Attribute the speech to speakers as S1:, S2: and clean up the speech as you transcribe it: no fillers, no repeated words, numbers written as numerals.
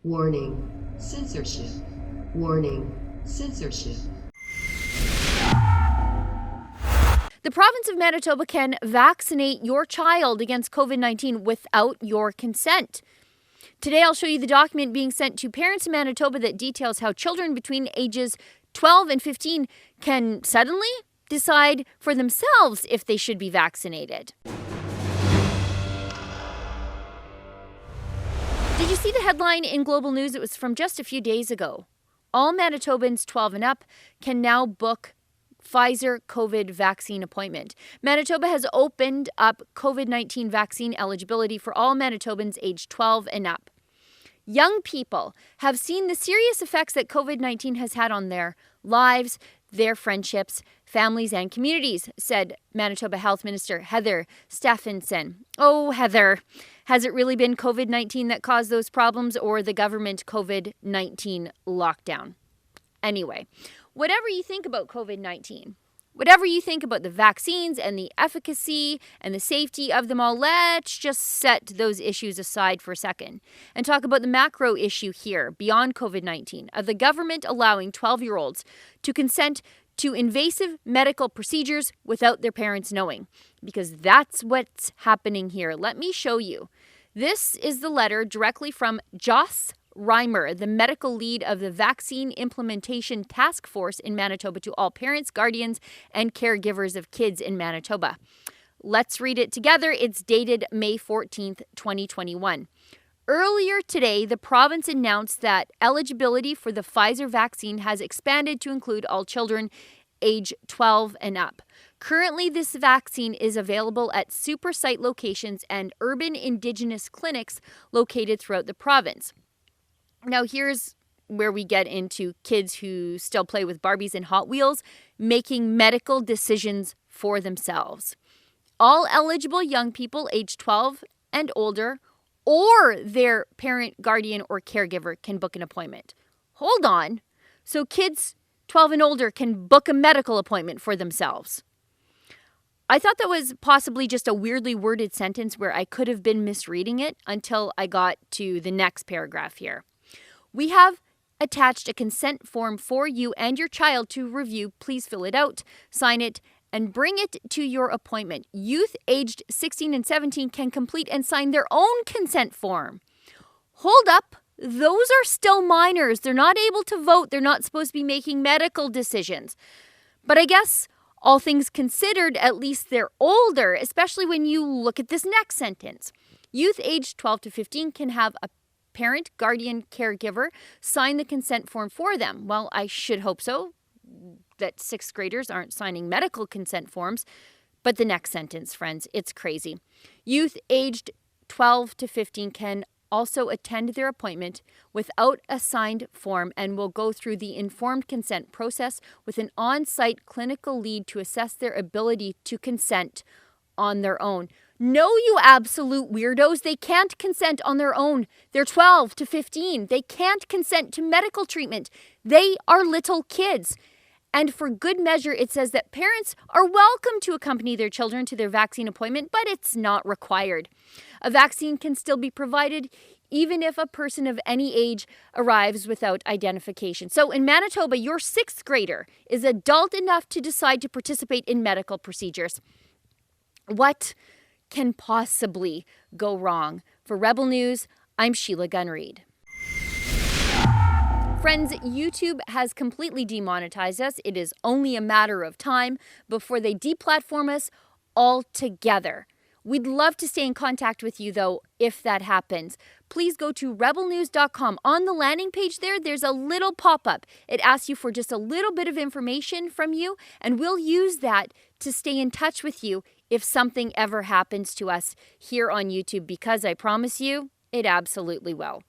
S1: Warning, censorship. Warning, censorship.
S2: The province of Manitoba can vaccinate your child against COVID-19 without your consent. Today, I'll show you the document being sent to parents in Manitoba that details how children between ages 12 and 15 can suddenly decide for themselves if they should be vaccinated. Did you see the headline in Global News? It was from just a few days ago. All Manitobans 12 and up can now book Pfizer COVID vaccine appointment. Manitoba has opened up COVID-19 vaccine eligibility for all Manitobans aged 12 and up. Young people have seen the serious effects that COVID-19 has had on their lives, their friendships, families, and communities, said Manitoba Health Minister Heather Stefanson. Oh, Heather, has it really been COVID-19 that caused those problems or the government COVID-19 lockdown? Anyway, whatever you think about COVID-19, whatever you think about the vaccines and the efficacy and the safety of them all, let's just set those issues aside for a second and talk about the macro issue here beyond COVID-19 of the government allowing 12-year-olds to consent to invasive medical procedures without their parents knowing, because that's what's happening here. Let me show you. This is the letter directly from Joss Reimer, the medical lead of the Vaccine Implementation Task Force in Manitoba, to all parents, guardians, and caregivers of kids in Manitoba. Let's read it together. It's dated May 14th, 2021. Earlier today, the province announced that eligibility for the Pfizer vaccine has expanded to include all children age 12 and up. Currently, this vaccine is available at super site locations and urban Indigenous clinics located throughout the province. Now, here's where we get into kids who still play with Barbies and Hot Wheels making medical decisions for themselves. All eligible young people aged 12 and older or their parent, guardian, or caregiver can book an appointment. Hold on. So kids 12 and older can book a medical appointment for themselves. I thought that was possibly just a weirdly worded sentence where I could have been misreading it until I got to the next paragraph here. We have attached a consent form for you and your child to review. Please fill it out, sign it, and bring it to your appointment. Youth aged 16 and 17 can complete and sign their own consent form. Hold up. Those are still minors. They're not able to vote. They're not supposed to be making medical decisions. But I guess all things considered, at least they're older, especially when you look at this next sentence. Youth aged 12 to 15 can have a parent, guardian, caregiver sign the consent form for them. Well, I should hope so, that sixth graders aren't signing medical consent forms. But the next sentence, friends, it's crazy. Youth aged 12 to 15 can also attend their appointment without a signed form and will go through the informed consent process with an on-site clinical lead to assess their ability to consent on their own. No, you absolute weirdos. They can't consent on their own. They're 12 to 15. They can't consent to medical treatment. They are little kids. And for good measure, it says that parents are welcome to accompany their children to their vaccine appointment, but it's not required. A vaccine can still be provided even if a person of any age arrives without identification. So in Manitoba, your sixth grader is adult enough to decide to participate in medical procedures. What can possibly go wrong? For Rebel News, I'm Sheila Gunn Reid. Friends, YouTube has completely demonetized us. It is only a matter of time before they deplatform us altogether. We'd love to stay in contact with you, though, if that happens. Please go to rebelnews.com. On the landing page there's a little pop-up. It asks you for just a little bit of information from you, and we'll use that to stay in touch with you if something ever happens to us here on YouTube, because I promise you, it absolutely will.